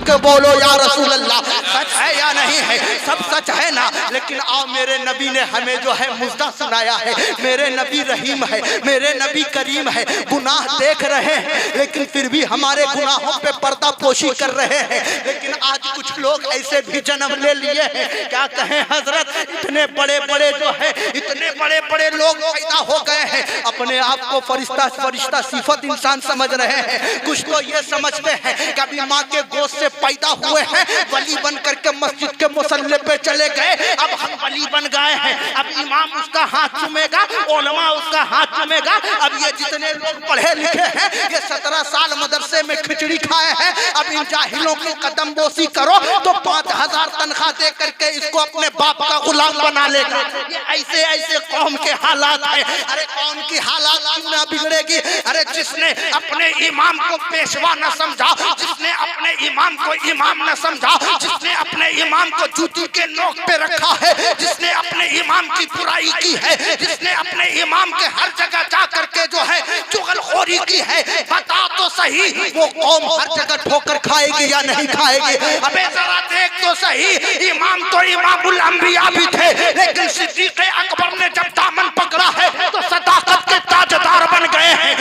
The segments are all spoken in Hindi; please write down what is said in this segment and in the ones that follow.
के बोलो या रसूल अल्लाह, सच है या नहीं है? सब सच है ना। लेकिन आओ, मेरे नबी ने हमें जो है मुद्दा सुनाया है। मेरे नबी रहीम है, मेरे नबी करीम है। गुनाह देख रहे हैं लेकिन फिर भी हमारे गुनाहों पे पर्दा पोशी कर रहे हैं। लेकिन आज कुछ लोग ऐसे भी जन्म ले लिए हैं, क्या कहें हजरत, इतने बड़े बड़े जो है, इतने बड़े बड़े लोग पैदा हो गए हैं, अपने आप को फरिश्ता फरिश्ता सिफत इंसान समझ रहे हैं। कुछ तो ये समझते हैं कभी माँ के गोद से पैदा हुए हैं, वली बन करके मस्जिद के मुसल्ले पे चले गए, अब हम वली बन गए हैं। अब इमाम उसका हाथ चूमेगा, उलमा उसका हाथ चूमेगा। अब ये जितने लोग पढ़े लिखे हैं, ये 17 साल मदरसे में खिचड़ी खाए हैं, अब इन जाहिलों की कदम बोसी करो तो 5000 तनख्वाह दे करके इसको अपने बाप का गुलाम बना लेगा। ये ऐसे ऐसे कौम के हालात है। अरे कौम की हालात क्यों ना बिगड़ेगी? अरे जिसने अपने इमाम को पेशवा न समझा, जिसने अपने इमाम को इमाम न समझा, जिसने अपने इमाम को जूती के नोक पे रखा है, जिसने अपने इमाम की बुराई की है, जिसने अपने इमाम के हर जगह जा करके जो है चुगलखोरी की है, बता तो सही वो कौम हर जगह ठोकर खाएगी या नहीं खाएगी? अबे जरा देख तो सही, इमाम तो इमामुल अंबिया भी थे, लेकिन सिद्दीक़ अकबर ने जब दामन पकड़ा है तो सदाकत के ताजदार बन गए हैं।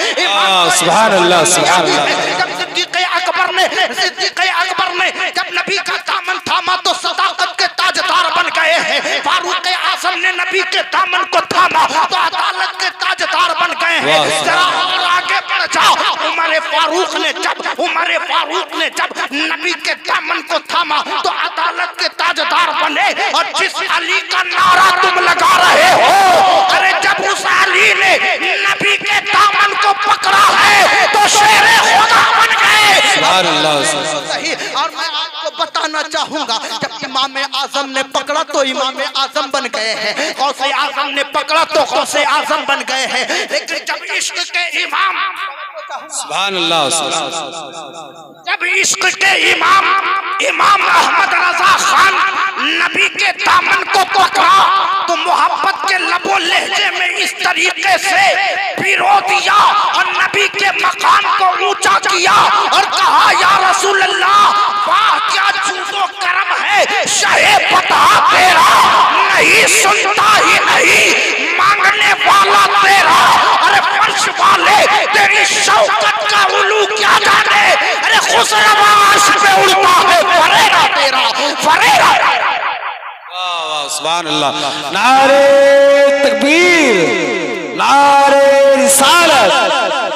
सुभान अल्लाह, सुभान अल्लाह। जब सिद्दीक़ अकबर ने जब नबी का दामन थामा तो सदाकत के ताजदार बन गए हैं। फारूक आज़म ने नबी के दामन को थामा तो अदालत के ताजदार बन गए हैं। जरा और आगे बढ़ जाओ, उमर फारूक ने जब नबी के दामन को थामा तो अदालत के ताजदार बने। और जिस अली का नारा तुम लगा रहे हो, अरे जब उस अली ने नबी के दामन को पकड़ा है तो शेरे खुदा बन गए। सुभान अल्लाह। सही। और मैं आपको बताना चाहूंगा, जब इमाम आजम ने पकड़ा तो इमाम आजम बन गए हैं, गौसे आजम ने पकड़ा तो गौसे आजम बन गए हैं। लेकिन जब इश्क के इमाम, सुभान अल्लाह, जब इश्क के इमाम अहमद रजा खान नबी के दामन को पकड़ा तो मोहब्बत के लबो लहजे में इस तरीके से पिरो दिया और नबी के मकाम को ऊंचा किया और कहा, या रसूल अल्लाह, वाह क्या जूदो करम है, शहे पता तेरा, नहीं सुनता ही नहीं मांगने वाला तेरा। अरे फर्श वाले तेरी शौकत का उलू क्या जाने, अरे खुसरवा अर्श पे उड़ता है फरेरा तेरा, फरेरा। सुभान अल्लाह। नारे तकबीर, नारे रिसालत,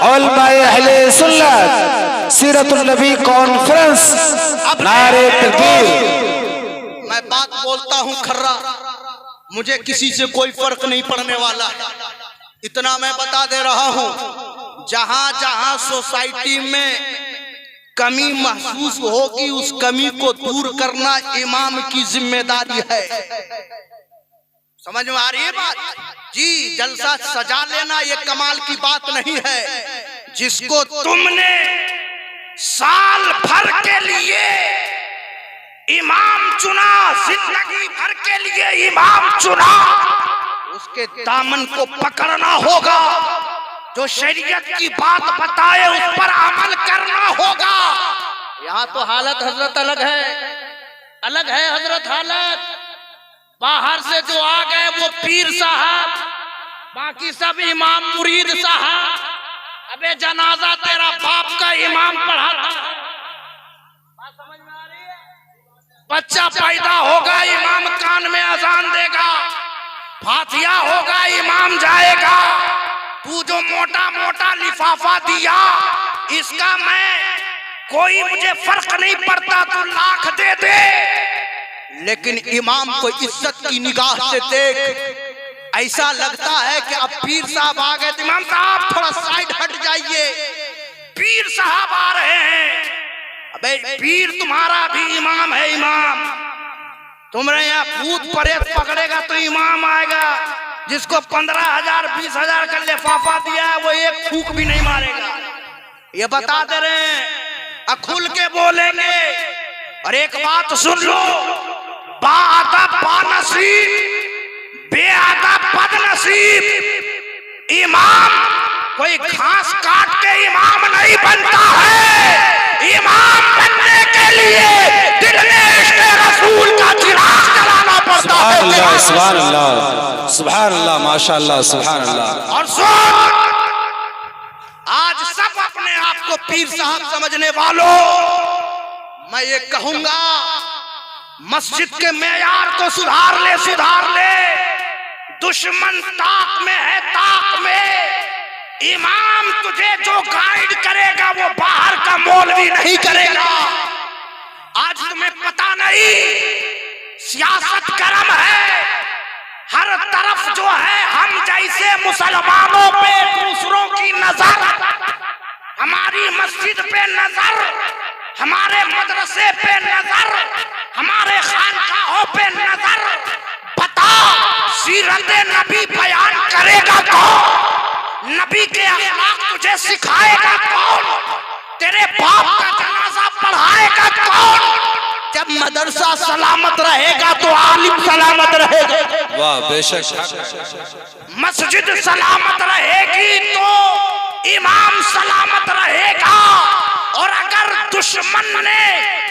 उलमाए अहले सुन्नत, सीरतुल नबी कॉन्फ्रेंस, नारे तकबीर। मैं बात बोलता हूँ खर्रा, मुझे किसी से कोई फर्क नहीं पड़ने वाला है। इतना मैं बता दे रहा हूँ, जहां जहां सोसाइटी में कमी महसूस होगी उस कमी को दूर करना इमाम की जिम्मेदारी है। समझ में आ रही है बात? जी, जलसा सजा लेना ये कमाल की बात नहीं है। जिसको तुमने साल भर के लिए इमाम चुना, जिंदगी भर के लिए इमाम चुना, उसके दामन को पकड़ना होगा। जो शरीयत की बात बताए उस पर अमल करना होगा। यहाँ तो हालत हजरत अलग है हजरत हालत। बाहर से जो आ गए वो पीर साहब, बाकी सब इमाम मुरीद साहब। अबे जनाजा तेरा बाप का इमाम पढ़ाता, बात समझ में आ रही है? बच्चा पैदा होगा इमाम कान में अजान देगा, फातिहा होगा इमाम जाएगा। तू जो मोटा मोटा लिफाफा दिया, इसका कोई मुझे फर्क नहीं पड़ता, तू लाख दे दे, लेकिन इमाम को इज्जत की निगाह से देख। ऐसा लगता है कि अब पीर साहब आ गए, इमाम साहब थोड़ा साइड हट जाइए, पीर साहब आ रहे हैं। अबे पीर तुम्हारा भी इमाम है। इमाम तुम्हारे यहाँ भूत प्रेत पकड़ेगा तो इमाम आएगा। जिसको 15,000 20,000 का लिफाफा दिया है वो एक फूक भी नहीं मारेगा। ये बता दे रहे हैं, खुल के बोलेंगे। और एक बात सुन लो, बाअदब बानसीब, बेअदब बदनसीब। इमाम कोई घास काट के इमाम नहीं बनता है, इमाम बनने के लिए दिल में इश्क़ रसूल का चिराग जलाना पड़ता है। सुभान अल्लाह, सुभान अल्लाह, माशाअल्लाह, सुभान अल्लाह। और सुन, आज सब अपने आप को पीर साहब समझने वालों, मैं ये कहूंगा मस्जिद के मेयार को सुधार ले, सुधार ले। दुश्मन ताक में है, ताक में। इमाम तुझे जो गाइड करेगा वो बाहर का मौलवी नहीं करेगा। आज तुम्हें पता नहीं, सियासत गरम है, हर तरफ जो है हम जैसे मुसलमानों पे दूसरों की नजर, हमारी मस्जिद पे नजर, हमारे मदरसे पे नजर, हमारे खानकाहों पे नजर। बता, सीरत नबी बयान करेगा कौन? नबी के अखलाक तुझे सिखाएगा कौन? तेरे बाप का जनाजा पढ़ाएगा कौन? जब मदरसा सलामत रहेगा तो आलिम सलामत रहेगा। वाह, बेशक। मस्जिद सलामत रहेगी तो इमाम सलामत रहेगा। और अगर दुश्मन ने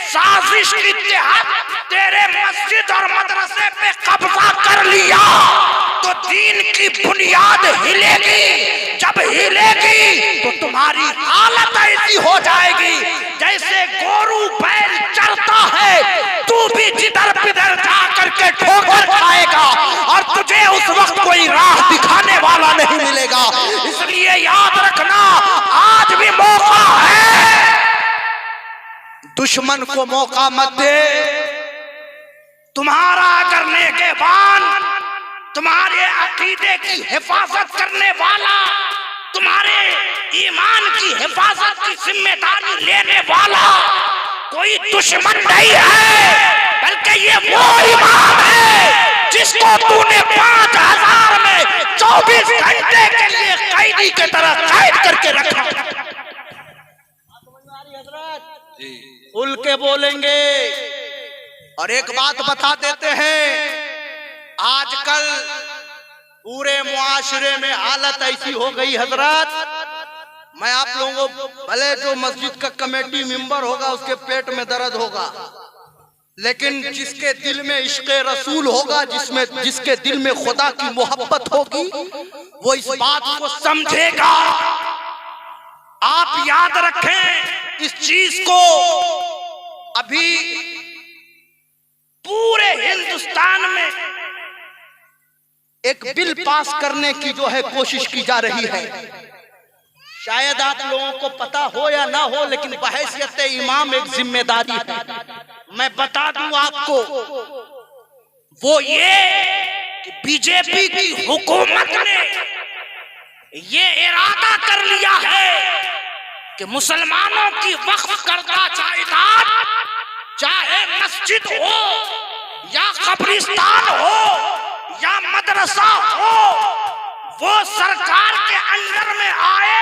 साजिश के तहत तेरे मस्जिद और मदरसे पे कब्जा कर लिया तो दीन की बुनियाद हिलेगी। जब हिलेगी तो तुम्हारी हालत ऐसी हो जाएगी जैसे गोरू बैल चरता है, तू भी जिधर पिधर जा करके ठोकर खाएगा और तुझे उस वक्त कोई राह दिखाने वाला नहीं मिलेगा। इसलिए याद रखना, आज भी मौका है, दुश्मन को मौका मत दे। तुम्हारा अगर नेगेबान, तुम्हारे अकीदे की हिफाजत करने वाला, तुम्हारे ईमान की हिफाजत की जिम्मेदारी लेने वाला कोई दुश्मन नहीं है, बल्कि ये वो इमाम है जिसको तूने 5000 में 24 घंटे के लिए कैदी की तरह कैद करके रखा। खुल के बोलेंगे। और एक बात बता देते हैं, आजकल पूरे मुआशरे में हालत ऐसी हो गई हजरत, मैं आप लोगों को, भले जो मस्जिद का कमेटी मेंबर होगा उसके पेट में दर्द होगा, लेकिन जिसके दिल में इश्क़ रसूल होगा, जिसके दिल में खुदा की मोहब्बत होगी, वो इस बात को समझेगा। आप याद रखें इस चीज को। अभी पूरे हिंदुस्तान में एक बिल पास करने की जो है कोशिश की जा रही है। शायद आप लोगों को पता हो या ना हो, लेकिन बहैसियत इमाम एक जिम्मेदारी है। मैं बता दूं आपको, वो ये कि बीजेपी की हुकूमत ने ये इरादा कर लिया है कि मुसलमानों की वक्फ करदा जायदाद, चाहे मस्जिद हो या कब्रिस्तान हो या मदरसा हो, वो सरकार के अंडर में आए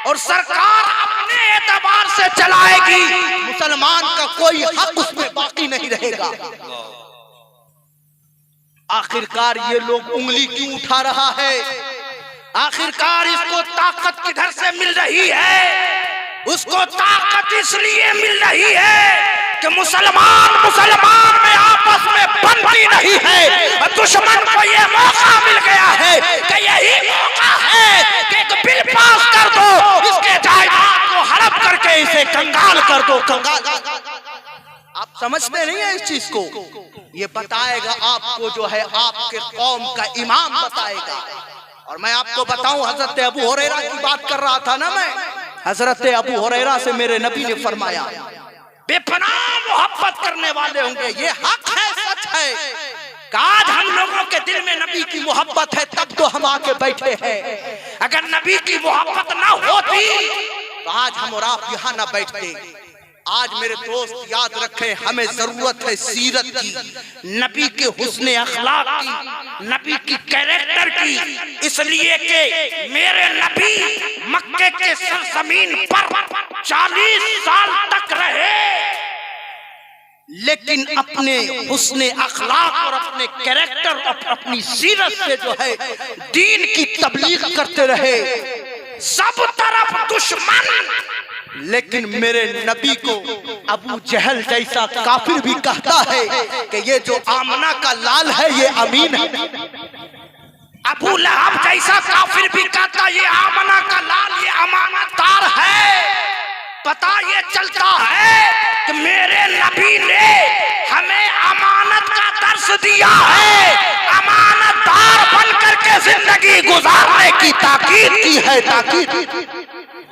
और सरकार अपने एतबार से चलाएगी। मुसलमान का कोई हक उसमें बाकी नहीं रहेगा। आखिरकार ये लोग उंगली क्यों उठा रहा है? आखिरकार इसको ताकत किधर से मिल रही है? उसको ताकत इसलिए मिल रही है कि मुसलमान में आपस में बनती नहीं है। दुश्मन को ये मौका मिल गया है कि यही मौका है कि एक बिल पास कर दो, इसके जायदाद को हड़प करके इसे कंगाल कर दो। कंगाल, आप समझते नहीं है इस चीज को? ये बताएगा आपको, जो है आपके कौम का इमाम बताएगा। और मैं आपको बताऊं, हजरत अबू हुरैरा की बात कर रहा था ना मैं। हजरत अबू हुरैरा से मेरे नबी ने फरमाया, बेपनाह मोहब्बत करने वाले होंगे, ये हक है, सच है। आज हम लोगों के दिल में नबी की मोहब्बत है, तब तो हम आके बैठे हैं। अगर नबी की मोहब्बत ना होती तो आज हम और आप यहाँ ना बैठते। आज मेरे दोस्त याद रखें, हमें जरूरत है सीरत की, नबी के हुस्ने अखलाक की, नबी की कैरेक्टर की। इसलिए कि मेरे नबी मक्के के सरजमीन पर 40 साल तक रहे, लेकिन अपने हुस्ने अखलाक और अपने कैरेक्टर और अपनी सीरत से जो है दीन की तबलीग करते रहे। सब तरफ दुश्मन, लेकिन मेरे नबी को अबू जहल जैसा काफिर भी कहता है कि ये जो आमना का लाल है ये अमीन है। अबू लहब जैसा काफिर भी कहता ये आमना का लाल ये अमानतदार है। पता ये चलता है कि मेरे नबी ने हमें अमानत का दर्स दिया है, अमानतदार बनकर के जिंदगी गुजारने की ताकीद की है, ताकीद।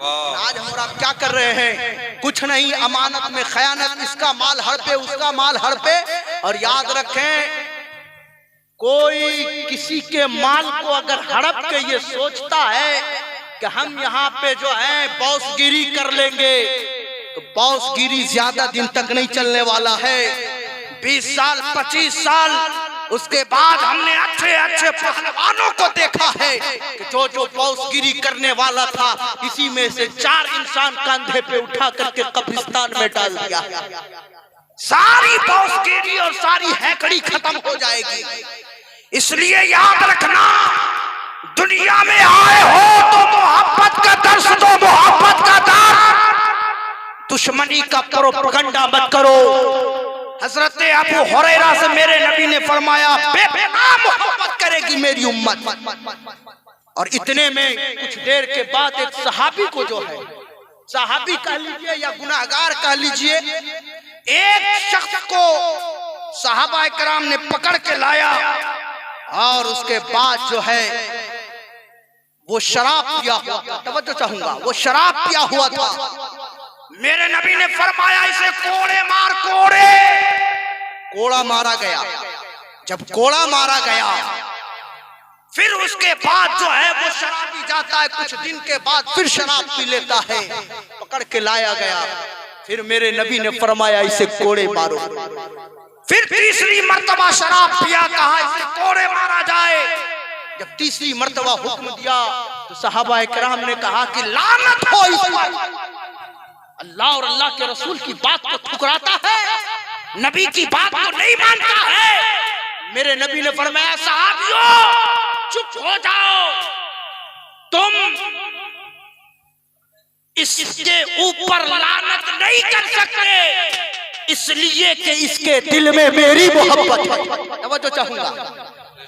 आज हम आप क्या कर रहे हैं? कुछ नहीं, अमानत में खयानत, इसका माल हड़पे उसका माल हड़पे। और याद रखें, कोई किसी के माल को अगर हड़प के ये सोचता है कि हम यहाँ पे जो है बॉसगिरी कर लेंगे, तो बॉसगिरी ज्यादा दिन तक नहीं चलने वाला है। 20 साल 25 साल उसके बाद हमने अच्छे अच्छे पहलवानों को देखा है कि जो बॉसगिरी करने वाला था, इसी में से 4 इंसान कंधे पे उठा करके कब्रिस्तान में डाल दिया। सारी बॉसगिरी और सारी हैकड़ी खत्म हो जाएगी। इसलिए याद रखना, दुनिया में आए हो तो मोहब्बत का दर्श दो, मोहब्बत का दर्श, दुश्मनी का प्रोपगंडा मत करो। हजरत अबू हुरैरा से मेरे नबी ने फरमाया बेपनाह मोहब्बत करेगी मेरी उम्मत। और इतने में कुछ देर के बाद एक सहाबी को, जो है सहाबी कह लीजिए या गुनाहगार कह लीजिए, एक शख्स को सहाबा इकराम ने पकड़ के लाया और उसके बाद जो है वो शराब पिया हुआ था। तवज्जो चाहूंगा, वो शराब पिया हुआ था। मेरे नबी ने फरमाया इसे कोड़े मार, कोड़ा मारा गया। जब कोड़ा मारा गया, फिर उसके बाद जो है वो शराबी जाता है, कुछ दिन के बाद फिर शराब पी लेता है। पकड़ के लाया गया, फिर मेरे नबी ने फरमाया इसे कोड़े मारो। फिर तीसरी मर्तबा शराब पिया, कहा इसे कोड़े मारा जाए। जब तीसरी मर्तबा हुक्म दिया तो सहाबा इकराम ने कहा कि लानत हो इस पर, अल्लाह और अल्लाह के रसूल की बात को ठुकराता है, नबी की बात को नहीं मानता है। मेरे नबी ने फरमाया सहाबियों चुप हो जाओ, तुम इसके ऊपर लानत नहीं कर सकते, इसलिए कि इसके दिल में मेरी मोहब्बत है। तवज्जो चाहूंगा,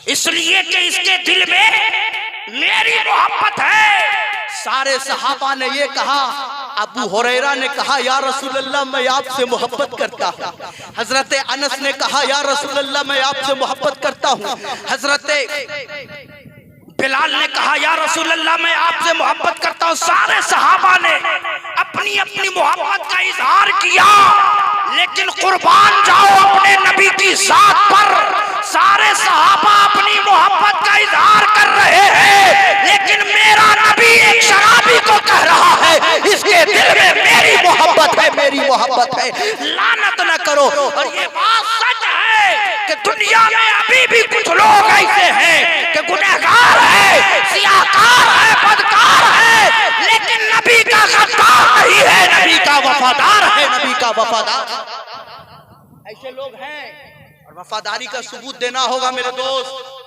इसलिए कि इसके दिल में मेरी मोहब्बत है। सारे सहाबा ने ये कहा। अबू हुरैरा ने कहा या रसूल अल्लाह मैं आपसे मोहब्बत करता हूँ। हजरत अनस ने कहा या रसूल अल्लाह मैं आपसे मोहब्बत करता हूँ। हजरत बिलाल ने कहा या रसूल अल्लाह मैं आपसे मोहब्बत करता हूँ। सारे सहाबा ने अपनी अपनी मोहब्बत का इजहार किया, लेकिन कुर्बान जाओ अपने नबी की जात पर। सारे सहाबा अपनी मोहब्बत का इजहार कर रहे हैं, लेकिन मेरा नबी एक शराबी को कह रहा है इसके दिल में मेरी मोहब्बत है, मेरी मोहब्बत है। लानत न करो। और ये बात सच है कि दुनिया में अभी भी कुछ लोग ऐसे हैं कि गुनहगार है, सियाकार है, बदकार है, लेकिन नबी का गद्दार नहीं है, नबी का वफादार है, नबी का वफादार। ऐसे लोग हैं और वफादारी का सबूत देना होगा मेरे दोस्त।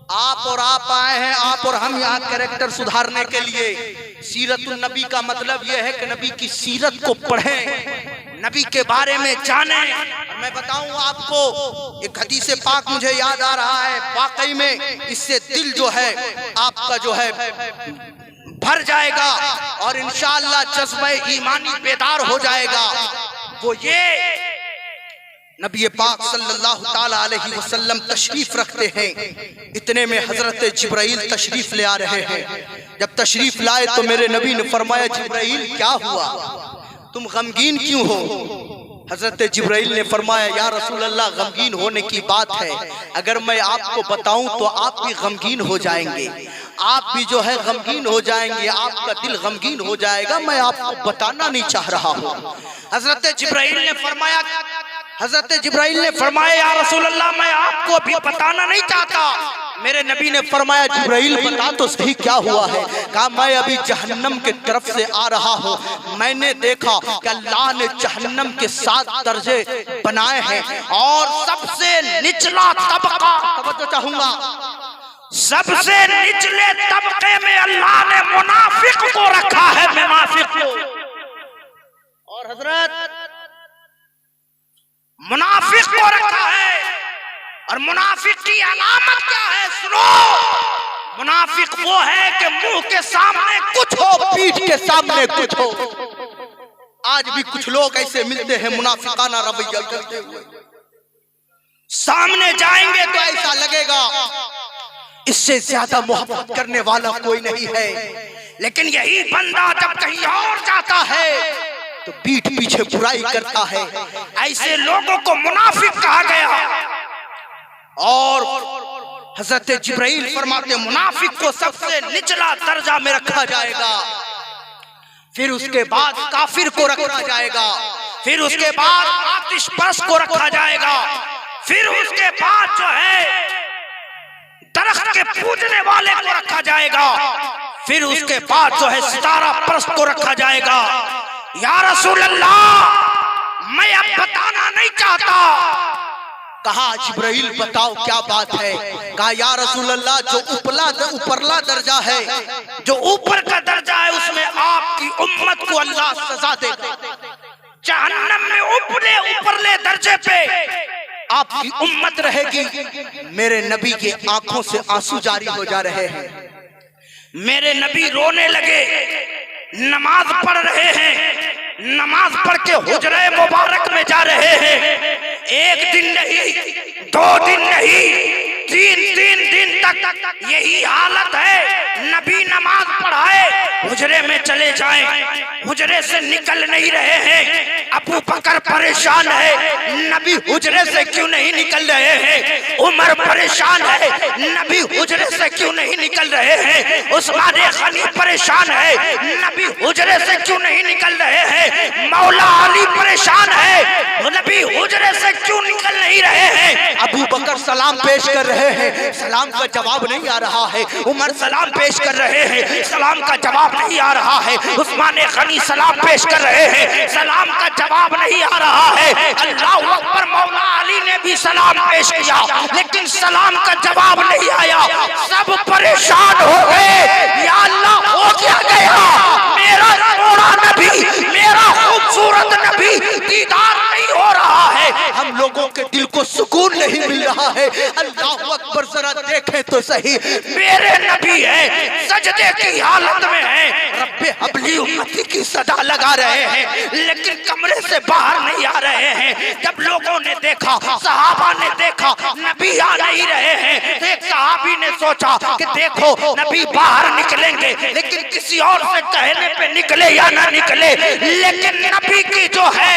आप और आप आए हैं, आप और हम यहाँ कैरेक्टर सुधारने के लिए। सीरतुन नबी का मतलब यह है कि नबी की सीरत को पढ़ें, नबी के बारे में जानें। और मैं बताऊं आपको, एक हदीस पाक मुझे याद आ रहा है, वाकई में इससे दिल जो है आपका जो है भर जाएगा और इंशाअल्लाह जज्बे ईमानी बेदार हो जाएगा। वो ये नबी पाक सल्लल्लाहु ताला अलैहि वसल्लम तशरीफ रखते हैं। इतने में हजरत जिब्राइल तशरीफ ले आ रहे हैं। जब तशरीफ लाए तो मेरे नबी ने फरमाया जिब्राइल क्या हुआ, तुम गमगीन क्यों हो? हजरत जिब्राइल ने फरमाया या रसूल अल्लाह गमगीन होने की बात है, अगर मैं आपको बताऊं तो आप भी गमगीन हो जाएंगे, आप भी जो है गमगीन हो जाएंगे, आपका दिल गमगीन हो जाएगा, मैं आपको बताना नहीं चाह रहा हूँ। हजरत जिब्राइल ने फरमाया या रसूल अल्लाह मैं आपको भी बताना नहीं चाहता। मेरे नबी ने फरमाया जिब्राइल बता तो सही क्या हुआ है। कहा मैं अभी जहन्नम के तरफ से आ रहा हूँ, मैंने देखा कि अल्लाह ने जहन्नम के 7 दर्जे बनाए हैं और सबसे निचला तबका, तवज्जो चाहूंगा, सबसे निचले तबके में अल्लाह ने मुनाफिक को रखा है, मुनाफिक को। और हजरत मुनाफिक को रखा है। और मुनाफिक की अलामत क्या है? सुनो, मुनाफिक वो है कि मुंह के सामने कुछ हो, पीठ के सामने कुछ हो। आज भी कुछ लोग ऐसे मिलते हैं मुनाफिकाना रवैया करते हुए, सामने जाएंगे तो ऐसा लगेगा इससे ज्यादा मोहब्बत करने वाला कोई नहीं है। लेकिन यही बंदा जब कहीं और जाता है तो पीठ पीछे बुराई करता है। ऐसे लोगों को मुनाफिक कहा गया। और हजरत जिब्राइल फरमाते मुनाफिक को सबसे निचला दर्जा में रखा जाएगा, फिर उसके बाद काफिर को रखा जाएगा, फिर उसके बाद आतिशपर्श को रखा जाएगा, फिर उसके बाद जो है दरख्त के पूजने वाले को रखा जाएगा, फिर उसके बाद जो है सितारा परस्त को रखा जाएगा। या रसूल अल्लाह, मैं अब बताना नहीं चाहता। कहा जिब्राइल बताओ क्या बात है? कहा या रसूल अल्लाह, जो ऊपरला दर्जा है, जो ऊपर का दर्जा है, उसमें आपकी उम्मत को अल्लाह सजा देगा। जहन्नम में ऊपरले दर्जे पे आपकी उम्मत रहेगी। मेरे नबी के आंखों से आंसू जारी हो जा रहे हैं। मेरे नबी रोने लगे, नमाज पढ़ रहे हैं, नमाज पढ़ के हुजरे मुबारक में जा रहे हैं। एक दिन नहीं, 2 दिन नहीं, 3 दिन तक यही हालत है। नबी नमाज पढ़ाए, हुजरे में चले जाएं, हुजरे से निकल नहीं रहे हैं। अबू बकर परेशान है, नबी हुजरे से क्यों नहीं निकल रहे हैं। उमर परेशान है, नबी हुजरे से क्यों नहीं निकल रहे हैं। उस्मान गनी परेशान है, नबी हुजरे से क्यों नहीं निकल रहे हैं। मौला अली परेशान है, नबी हुजरे से क्यों निकल नहीं रहे हैं। अबू बकर सलाम पेश कर रहे हैं, सलाम का जवाब नहीं आ रहा है। उमर सलाम पेश कर रहे हैं, सलाम का जवाब नहीं आ रहा है। उस्मान गनी सलाम पेश कर रहे हैं, सलाम का जवाब नहीं आ रहा है। अल्लाह अकबर, मौला अली ने भी सलाम पेश किया, लेकिन सलाम का जवाब नहीं आया। सब परेशान हो गए। या अल्लाह, हो क्या गया? मेरा सोना नबी, मेरा खूबसूरत नबी दीदार नहीं हो रहा है। हम लोगों के दिल को सुकून नहीं मिल रहा है। अल्लाह अकबर, जरा देखें तो सही, मेरे नबी है, सजदे की हालत में है, रब्बे हबली उम्मती की सदा लगा रहे हैं, लेकिन कमरे से बाहर नहीं आ रहे हैं। जब लोगों ने देखा, सहाबा ने देखा, नबी आ नहीं रहे हैं, तो एक सहाबी ने सोचा कि देखो नबी बाहर निकलेंगे, लेकिन किसी और से कहने पे निकले या ना निकले, लेकिन नबी की जो है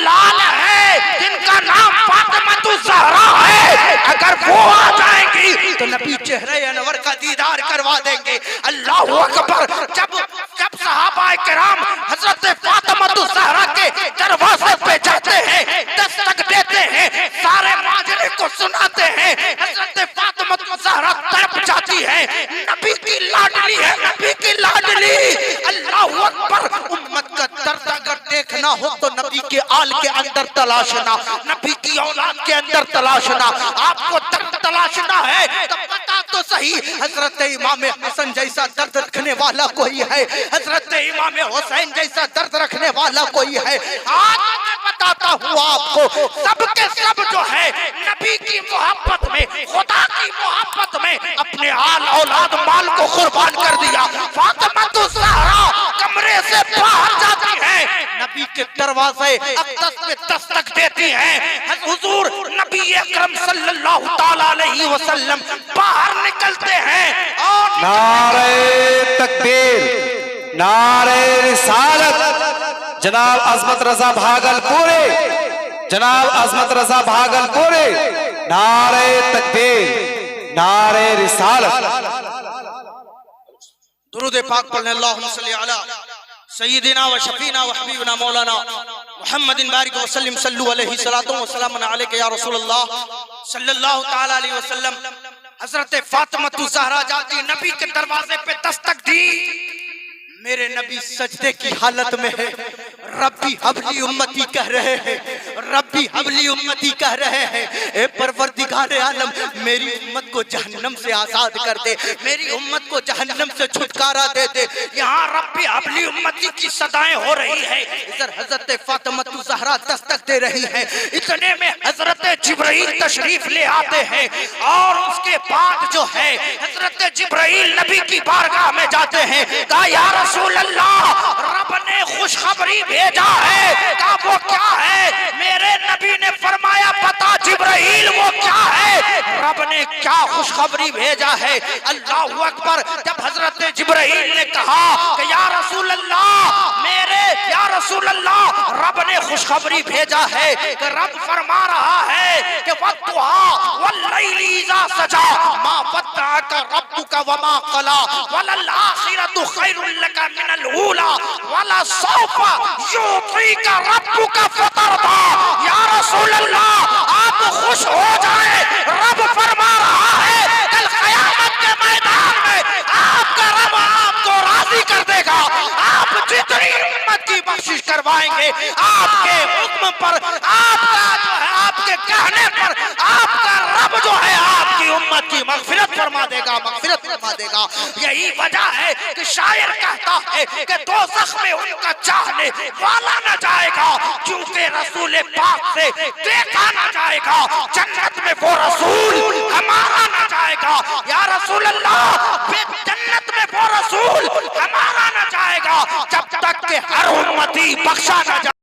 लाल है, जिनका नाम फातिमा ज़हरा है, अगर वो आ जाएंगी तो नबी चेहरे अनवर का दीदार करवा देंगे। अल्लाह अकबर। जब सहाबा किराम हजरत फातिमा ज़हरा के दरवाजे पे जाते हैं, दस्तक देते हैं, सारे माजरे को सुनाते हैं, हजरत फातिमा ज़हरा तड़प जाती है। नबी की लाडली है, नबी की लाडली। अल्लाह अकबर। उम्मत का दर्द अगर देखना हो तो नबी के आल के अंदर तलाशना, नबी की औलाद के अंदर तलाशना। आपको दर्द तलाशना है तो बता तो सही, हजरत इमाम हसन जैसा दर्द रखने वाला कोई है, हजरत इमाम हुसैन जैसा दर्द रखने वाला कोई है। आज मैं बताता हूँ आपको, सबके सब जो है नबी की मोहब्बत में, खुदा की मोहब्बत में अपने आल औलाद माल को कुर्बान कर दिया। फातिमा ज़हरा कमरे से बाहर जाती है, नबी के दरवाजे अक़दस में दस्तक देती हैं। हुजूर नबी अकरम सल्लल्लाहु ताला अलैहि वसल्लम बाहर निकलते हैं और नारे तकबीर, नारे रिसालत। जनाब अजमत रजा भागलपुरी, जनाब अजमत रजा भागलपुरी, नारे तकबीर, नारे रिसालत। दुरूद पाक पढ़ने अल्लाहुम्मा सल्ली अला सय्यिदिना व शफीना व हबीबना मौलाना मुहम्मदिन बारिक व सल्लिम सल्लु अलैहि सलातो व सलामुन अलैका या रसूलल्लाह सल्लल्लाहु ताला अलैहि वसल्लम। हजरत फातिमा ज़हरा जाती, नबी के दरवाजे पे दस्तक दी। मेरे नबी सजदे की हालत में है, रब्बी हबली उम्मती कह रहे हैं, रब्बी हबली उम्मती कह रहे हैं। ए परवरदिगार आलम, मेरी उम्मत को जहन्नम से आजाद कर दे, मेरी उम्मत को जहन्नम से छुटकारा दे दे। यहाँ रब्बी हबली उम्मती की सदाएं हो रही है। इधर हजरत फातिमा ज़हरा दस्तक दे रही है। इतने में हजरत जिब्राइल तशरीफ ले आते हैं और उसके बाद जो है हजरत जिब्राइल नबी की बारगाह में जाते हैं। कहा या रसूल अल्लाह, रब ने खुशखबरी भेजा है। कहा वो क्या है? मेरे नबी ने फरमाया बता जिब्राइल वो क्या है? रब ने क्या खुशखबरी भेजा है? अल्लाह अकबर। जब हजरत जिब्राइल ने कहा कि या रसूल अल्लाह, मेरे या रसूल अल्लाह, रब ने खुशखबरी भेजा है कि रब फरमा रहा है कि वत्तुहा वल्लैली इज़ा सजा मा वद्दअका रब्बुका वमा क़ला वलल आखिरतु खैरुल लका मिनल ऊला वला सौफा युतीका रब्बुका फतरदा। या रसूल अल्लाह, आप खुश हो जाए, रब फरमा रहा है कल क़यामत के मैदान में आपका रब आपको राजी कर देगा। आप जितनी उम्मत की बख्शिश करवाएंगे, आपके हुक्म पर, आपका जो है आपके कहने पर, आपका रब जो है आपकी उम्मत की मगफिरत फरमा देगा, मगफिरत फरमा देगा। यही वजह है कि शायर कहता है कि दोज़ख में उनका चाहने वाला न जाएगा, क्योंकि रसूल पाक से देखा न जाएगा। जन्नत में वो रसूल हमारा न जाएगा। या रसूल अल्लाह, जन्नत में वो रसूल हमारा न जाएगा जब तक के हर उम्मती बख्शा न जाए।